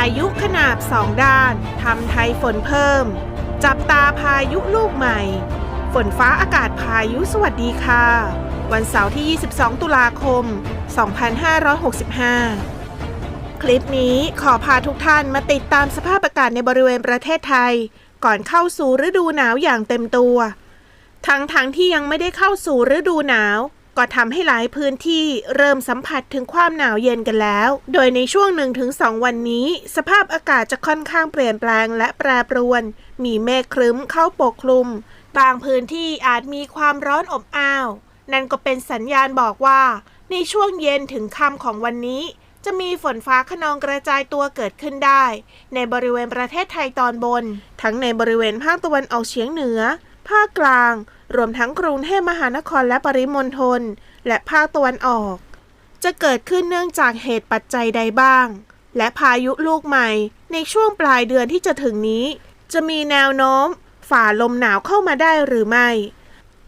ายุขนาบสองด้านทำไทยฝนเพิ่มจับตาพายุลูกใหม่ฝนฟ้าอากาศพายุสวัสดีค่ะวันเสาร์ที่ 22 ตุลาคม 2565 คลิปนี้ขอพาทุกท่านมาติดตามสภาพอากาศในบริเวณประเทศไทยก่อนเข้าสู่ฤดูหนาวอย่างเต็มตัวทั้งที่ยังไม่ได้เข้าสู่ฤดูหนาวก็ทำให้หลายพื้นที่เริ่มสัมผัสถึงความหนาวเย็นกันแล้วโดยในช่วง 1-2 วันนี้สภาพอากาศจะค่อนข้างเปลี่ยนแปลงและแปรปรวนมีเมฆครึ้มเข้าปกคลุมบางพื้นที่อาจมีความร้อนอบอ้าวนั่นก็เป็นสัญญาณบอกว่าในช่วงเย็นถึงค่ำของวันนี้จะมีฝนฟ้าคะนองกระจายตัวเกิดขึ้นได้ในบริเวณประเทศไทยตอนบนทั้งในบริเวณภาคตะวันออกเฉียงเหนือภาคกลางรวมทั้งกรุงเทพมหานครและปริมณฑลและภาคตะวันออกจะเกิดขึ้นเนื่องจากเหตุปัจจัยใดบ้างและพายุลูกใหม่ในช่วงปลายเดือนที่จะถึงนี้จะมีแนวโน้มฝ่าลมหนาวเข้ามาได้หรือไม่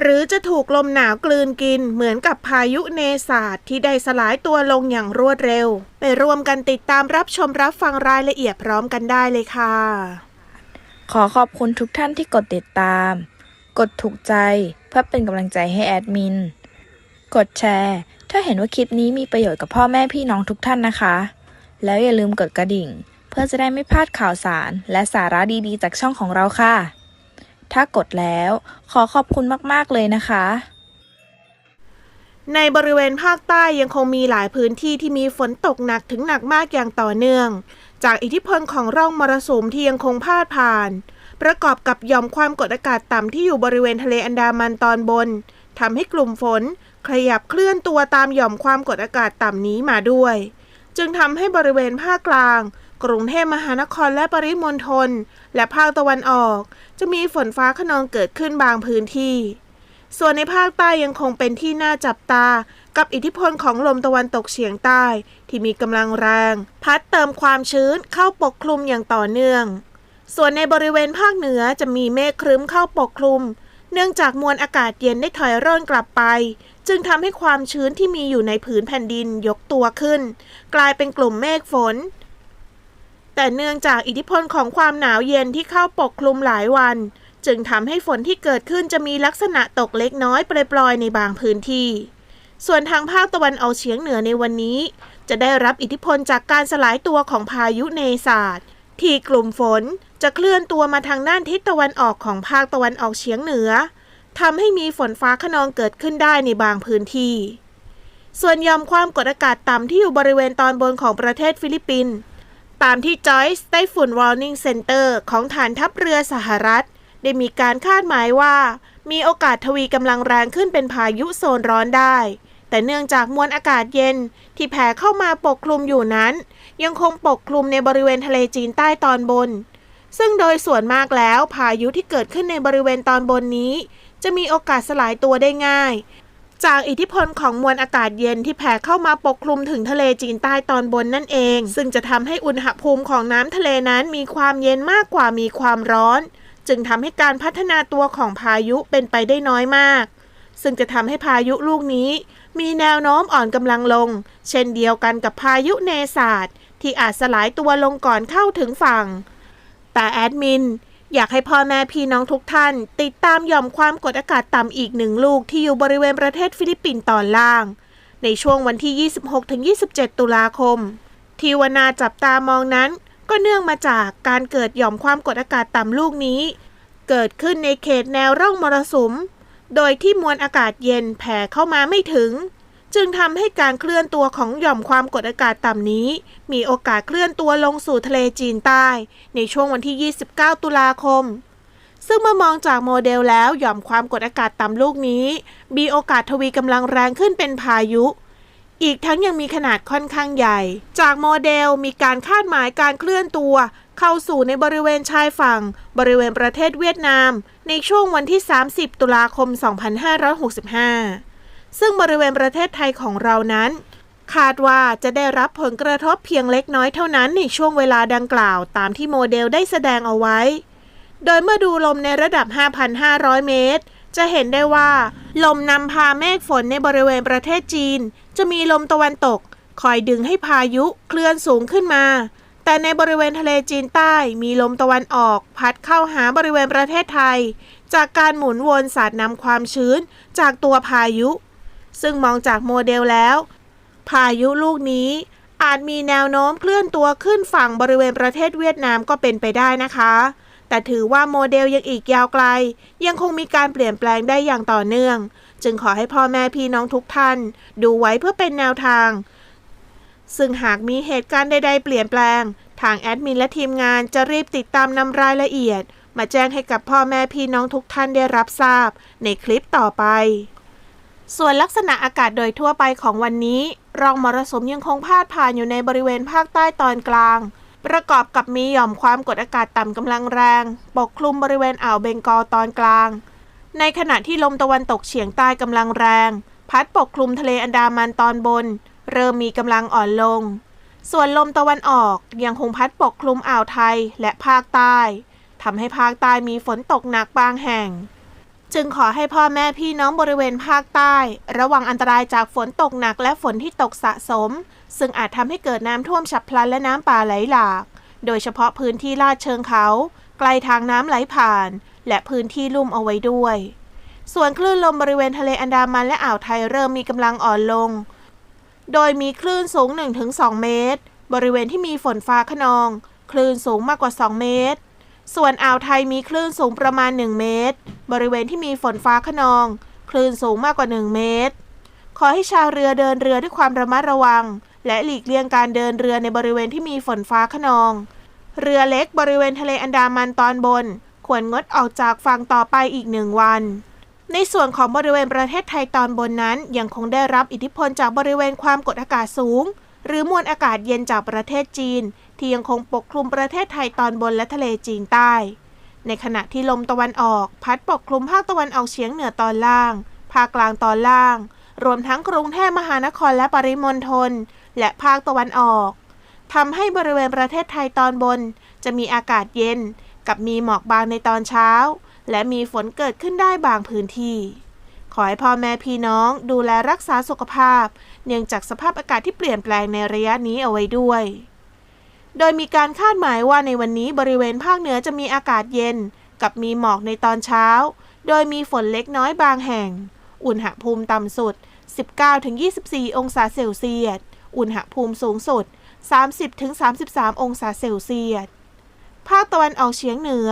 หรือจะถูกลมหนาวกลืนกินเหมือนกับพายุเนศาสที่ได้สลายตัวลงอย่างรวดเร็วไปร่วมกันติดตามรับชมรับฟังรายละเอียดพร้อมกันได้เลยค่ะขอขอบคุณทุกท่านที่กดติดตามกดถูกใจเพื่อเป็นกำลังใจให้แอดมินกดแชร์ถ้าเห็นว่าคลิปนี้มีประโยชน์กับพ่อแม่พี่น้องทุกท่านนะคะแล้วอย่าลืมกดกระดิ่งเพื่อจะได้ไม่พลาดข่าวสารและสาระดีๆจากช่องของเราค่ะถ้ากดแล้วขอขอบคุณมากๆเลยนะคะในบริเวณภาคใต้ยังคงมีหลายพื้นที่ที่มีฝนตกหนักถึงหนักมากอย่างต่อเนื่องจากอิทธิพลของร่องมรสุมที่ยังคงพาดผ่านประกอบกับหย่อมความกดอากาศต่ำที่อยู่บริเวณทะเลอันดามันตอนบนทำให้กลุ่มฝนขยับเคลื่อนตัวตามหย่อมความกดอากาศต่ำนี้มาด้วยจึงทำให้บริเวณภาคกลางกรุงเทพมหานครและปริมณฑลและภาคตะวันออกจะมีฝนฟ้าคะนองเกิดขึ้นบางพื้นที่ส่วนในภาคใต้ยังคงเป็นที่น่าจับตากับอิทธิพลของลมตะวันตกเฉียงใต้ที่มีกำลังแรงพัดเติมความชื้นเข้าปกคลุมอย่างต่อเนื่องส่วนในบริเวณภาคเหนือจะมีเมฆครึ้มเข้าปกคลุมเนื่องจากมวลอากาศเย็นได้ถอยร่นกลับไปจึงทำให้ความชื้นที่มีอยู่ในผืนแผ่นดินยกตัวขึ้นกลายเป็นกลุ่มเมฆฝนแต่เนื่องจากอิทธิพลของความหนาวเย็นที่เข้าปกคลุมหลายวันจึงทำให้ฝนที่เกิดขึ้นจะมีลักษณะตกเล็กน้อยปรยๆในบางพื้นที่ส่วนทางภาคตะวันออกเฉียงเหนือในวันนี้จะได้รับอิทธิพลจากการสลายตัวของพายุเนศาสที่กลุ่มฝนจะเคลื่อนตัวมาทางด้านทิศตะวันออกของภาคตะวันออกเฉียงเหนือทำให้มีฝนฟ้าคะนองเกิดขึ้นได้ในบางพื้นที่ส่วนหย่อมความกดอากาศต่ำที่อยู่บริเวณตอนบนของประเทศฟิลิปปินส์ตามที่จอยส์ไต้ฝุ่นวอร์นิ่งเซ็นเตอร์ของฐานทัพเรือสหรัฐได้มีการคาดหมายว่ามีโอกาสทวีกำลังแรงขึ้นเป็นพายุโซนร้อนได้แต่เนื่องจากมวลอากาศเย็นที่แผ่เข้ามาปกคลุมอยู่นั้นยังคงปกคลุมในบริเวณทะเลจีนใต้ตอนบนซึ่งโดยส่วนมากแล้วพายุที่เกิดขึ้นในบริเวณตอนบนนี้จะมีโอกาสสลายตัวได้ง่ายจากอิทธิพลของมวลอากาศเย็นที่แผ่เข้ามาปกคลุมถึงทะเลจีนใต้ตอนบนนั่นเองซึ่งจะทำให้อุณหภูมิของน้ำทะเลนั้นมีความเย็นมากกว่ามีความร้อนจึงทำให้การพัฒนาตัวของพายุเป็นไปได้น้อยมากซึ่งจะทำให้พายุลูกนี้มีแนวโน้มอ่อนกำลังลงเช่นเดียวกันกับพายุเนศาสที่อาจสลายตัวลงก่อนเข้าถึงฝั่งแต่แอดมินอยากให้พ่อแม่พี่น้องทุกท่านติดตามหย่อมความกดอากาศต่ำอีกหนึ่งลูกที่อยู่บริเวณประเทศฟิลิปปินส์ตอนล่างในช่วงวันที่ 26-27 ตุลาคมที่ว่าน่าจับตามองนั้นก็เนื่องมาจากการเกิดหย่อมความกดอากาศต่ำลูกนี้เกิดขึ้นในเขตแนวร่องมรสุมโดยที่มวลอากาศเย็นแผ่เข้ามาไม่ถึงจึงทำให้การเคลื่อนตัวของหย่อมความกดอากาศต่ำนี้มีโอกาสเคลื่อนตัวลงสู่ทะเลจีนใต้ในช่วงวันที่ 29 ตุลาคมซึ่งเมื่อมองจากโมเดลแล้วหย่อมความกดอากาศต่ำลูกนี้มีโอกาสทวีกำลังแรงขึ้นเป็นพายุอีกทั้งยังมีขนาดค่อนข้างใหญ่จากโมเดลมีการคาดหมายการเคลื่อนตัวเข้าสู่ในบริเวณชายฝั่งบริเวณประเทศเวียดนามในช่วงวันที่ 30 ตุลาคม 2565 ซึ่งบริเวณประเทศไทยของเรานั้นคาดว่าจะได้รับผลกระทบเพียงเล็กน้อยเท่านั้นในช่วงเวลาดังกล่าวตามที่โมเดลได้แสดงเอาไว้โดยเมื่อดูลมในระดับ 5,500 เมตรจะเห็นได้ว่าลมนำพาเมฆฝนในบริเวณประเทศจีนจะมีลมตะวันตกคอยดึงให้พายุเคลื่อนสูงขึ้นมา แต่ในบริเวณทะเลจีนใต้มีลมตะวันออกพัดเข้าหาบริเวณประเทศไทยจากการหมุนวนสาดนำความชื้นจากตัวพายุซึ่งมองจากโมเดลแล้วพายุลูกนี้อาจมีแนวโน้มเคลื่อนตัวขึ้นฝั่งบริเวณประเทศเวียดนามก็เป็นไปได้นะคะแต่ถือว่าโมเดลยังอีกยาวไกลยังคงมีการเปลี่ยนแปลงได้อย่างต่อเนื่องจึงขอให้พ่อแม่พี่น้องทุกท่านดูไว้เพื่อเป็นแนวทางซึ่งหากมีเหตุการณ์ใดๆเปลี่ยนแปลงทางแอดมินและทีมงานจะรีบติดตามนำรายละเอียดมาแจ้งให้กับพ่อแม่พี่น้องทุกท่านได้รับทราบในคลิปต่อไปส่วนลักษณะอากาศโดยทั่วไปของวันนี้ร่องมรสุมยังคงพาดผ่านอยู่ในบริเวณภาคใต้ตอนกลางประกอบกับมีหย่อมความกดอากาศต่ำกำลังแรงปกคลุมบริเวณอ่าวเบงกอลตอนกลางในขณะที่ลมตะวันตกเฉียงใต้กำลังแรงพัดปกคลุมทะเลอันดามันตอนบนเริ่มมีกำลังอ่อนลงส่วนลมตะวันออกยังคงพัดปกคลุมอ่าวไทยและภาคใต้ทำให้ภาคใต้มีฝนตกหนักบางแห่งจึงขอให้พ่อแม่พี่น้องบริเวณภาคใต้ระวังอันตรายจากฝนตกหนักและฝนที่ตกสะสมซึ่งอาจทำให้เกิดน้ำท่วมฉับพลันและน้ำป่าไหลหลากโดยเฉพาะพื้นที่ลาดเชิงเขาใกล้ทางน้ำไหลผ่านและพื้นที่ลุ่มเอาไว้ด้วยส่วนคลื่นลมบริเวณทะเลอันดามันและอ่าวไทยเริ่มมีกำลังอ่อนลงโดยมีคลื่นสูง 1-2 เมตรบริเวณที่มีฝนฟ้าคะนองคลื่นสูงมากกว่า2เมตรส่วนอ่าวไทยมีคลื่นสูงประมาณ1เมตรบริเวณที่มีฝนฟ้าคะนองคลื่นสูงมากกว่า1เมตรขอให้ชาวเรือเดินเรือด้วยความระมัดระวังและหลีกเลี่ยงการเดินเรือในบริเวณที่มีฝนฟ้าคะนองเรือเล็กบริเวณทะเลอันดามันตอนบนควรงดออกจากฝั่งต่อไปอีก1วันในส่วนของบริเวณประเทศไทยตอนบนนั้นยังคงได้รับอิทธิพลจากบริเวณความกดอากาศสูงหรือมวลอากาศเย็นจากประเทศจีนที่ยังคงปกคลุมประเทศไทยตอนบนและทะเลจีนใต้ในขณะที่ลมตะวันออกพัดปกคลุมภาคตะวันออกเฉียงเหนือตอนล่างภาคกลางตอนล่างรวมทั้งกรุงเทพมหานครและปริมณฑลและภาคตะวันออกทำให้บริเวณประเทศไทยตอนบนจะมีอากาศเย็นกับมีหมอกบางในตอนเช้าและมีฝนเกิดขึ้นได้บางพื้นที่ขอให้พ่อแม่พี่น้องดูแลรักษาสุขภาพเนื่องจากสภาพอากาศที่เปลี่ยนแปลงในระยะนี้เอาไว้ด้วยโดยมีการคาดหมายว่าในวันนี้บริเวณภาคเหนือจะมีอากาศเย็นกับมีหมอกในตอนเช้าโดยมีฝนเล็กน้อยบางแห่งอุณหภูมิต่ำสุด 19-24 องศาเซลเซียสอุณหภูมิสูงสุด 30-33 องศาเซลเซียสภาคตะวันออกเฉียงเหนือ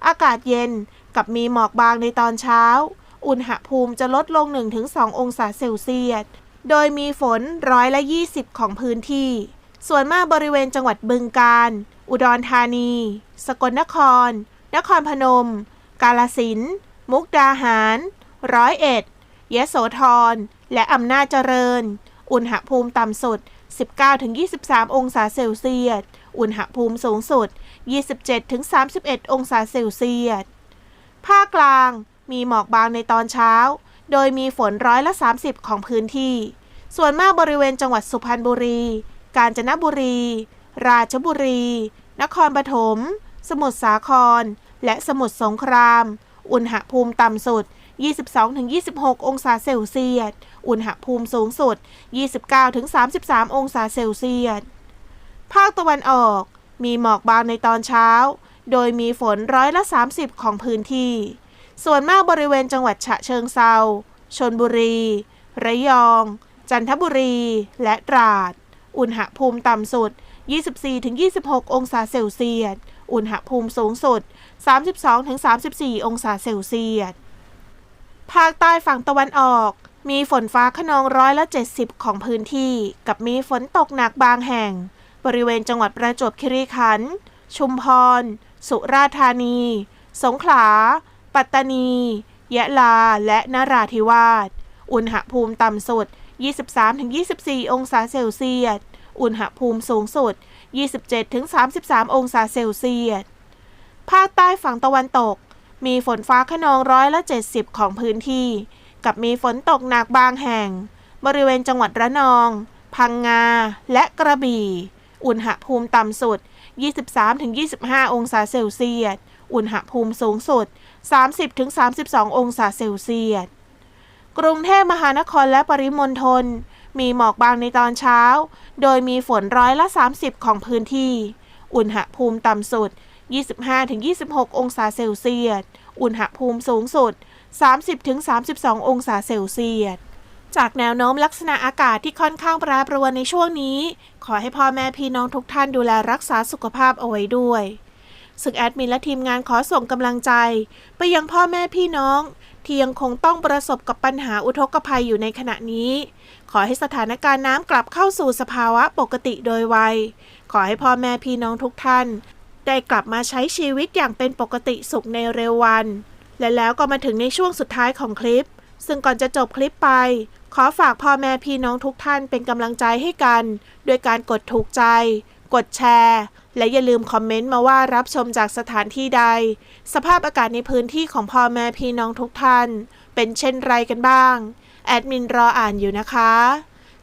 อากาศเย็นกับมีหมอกบางในตอนเช้าอุณหภูมิจะลดลง 1-2 องศาเซลเซียสโดยมีฝน20%ของพื้นที่ส่วนมากบริเวณจังหวัดบึงกาฬอุดรธานีสกลนครนครพนมกาฬสินธุ์มุกดาหาร101ยโสธรและอำนาจเจริญอุณหภูมิต่ำสุด 19-23 องศาเซลเซียสอุณหภูมิสูงสุด 27-31 องศาเซลเซียสภาคกลางมีหมอกบางในตอนเช้าโดยมีฝน30%ของพื้นที่ส่วนมากบริเวณจังหวัดสุพรรณบุรีกาญจนบุรีราชบุรีนครปฐมสมุทรสาครและสมุทรสงครามอุณหภูมิต่ำสุด 22-26 องศาเซลเซียสอุณหภูมิสูงสุด 29-33 องศาเซลเซียสภาคตะวันออกมีหมอกบางในตอนเช้าโดยมีฝน30%ของพื้นที่ส่วนมากบริเวณจังหวัดฉะเชิงเทราชลบุรีระยองจันทบุรีและตราดอุณหภูมิต่ำสุด 24-26 องศาเซลเซียสอุณหภูมิสูงสุด 32-34 องศาเซลเซียสภาคใต้ฝั่งตะวันออกมีฝนฟ้าคะนอง70%ของพื้นที่กับมีฝนตกหนักบางแห่งบริเวณจังหวัดประจวบคีรีขันธ์ชุมพรสุราษฎร์ธานีสงขลาปัตตานียะลาและนราธิวาสอุณหภูมิต่ำสุด 23-24 องศาเซลเซียสอุณหภูมิสูงสุด 27-33 องศาเซลเซียสภาคใต้ฝั่งตะวันตกมีฝนฟ้าคะนอง70%ของพื้นที่กับมีฝนตกหนักบางแห่งบริเวณจังหวัดระนองพังงาและกระบี่อุณหภูมิต่ำสุด 23-25 องศาเซลเซียสอุณหภูมิสูงสุด 30-32 องศาเซลเซียสกรุงเทพมหานครและปริมณฑลมีหมอกบางในตอนเช้าโดยมีฝน30%ของพื้นที่ อุณหภูมิต่ำสุด 25-26 องศาเซลเซียส อุณหภูมิสูงสุด 30-32 องศาเซลเซียส จากแนวโน้มลักษณะอากาศที่ค่อนข้างแปรปรวนในช่วงนี้ ขอให้พ่อแม่พี่น้องทุกท่านดูแลรักษาสุขภาพเอาไว้ด้วยซึ่งแอดมินและทีมงานขอส่งกำลังใจไปยังพ่อแม่พี่น้องที่ยังคงต้องประสบกับปัญหาอุทกภัยอยู่ในขณะนี้ขอให้สถานการณ์น้ำกลับเข้าสู่สภาวะปกติโดยไวขอให้พ่อแม่พี่น้องทุกท่านได้กลับมาใช้ชีวิตอย่างเป็นปกติสุขในเร็ววันและแล้วก็มาถึงในช่วงสุดท้ายของคลิปซึ่งก่อนจะจบคลิปไปขอฝากพ่อแม่พี่น้องทุกท่านเป็นกำลังใจให้กันด้วยการกดถูกใจกดแชร์และอย่าลืมคอมเมนต์มาว่ารับชมจากสถานที่ใดสภาพอากาศในพื้นที่ของพ่อแม่พี่น้องทุกท่านเป็นเช่นไรกันบ้างแอดมินรออ่านอยู่นะคะ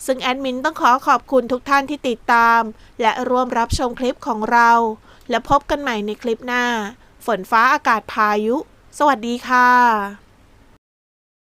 ซึ่งแอดมินต้องขอขอบคุณทุกท่านที่ติดตามและร่วมรับชมคลิปของเราและพบกันใหม่ในคลิปหน้าฝนฟ้าอากาศพายุสวัสดีค่ะ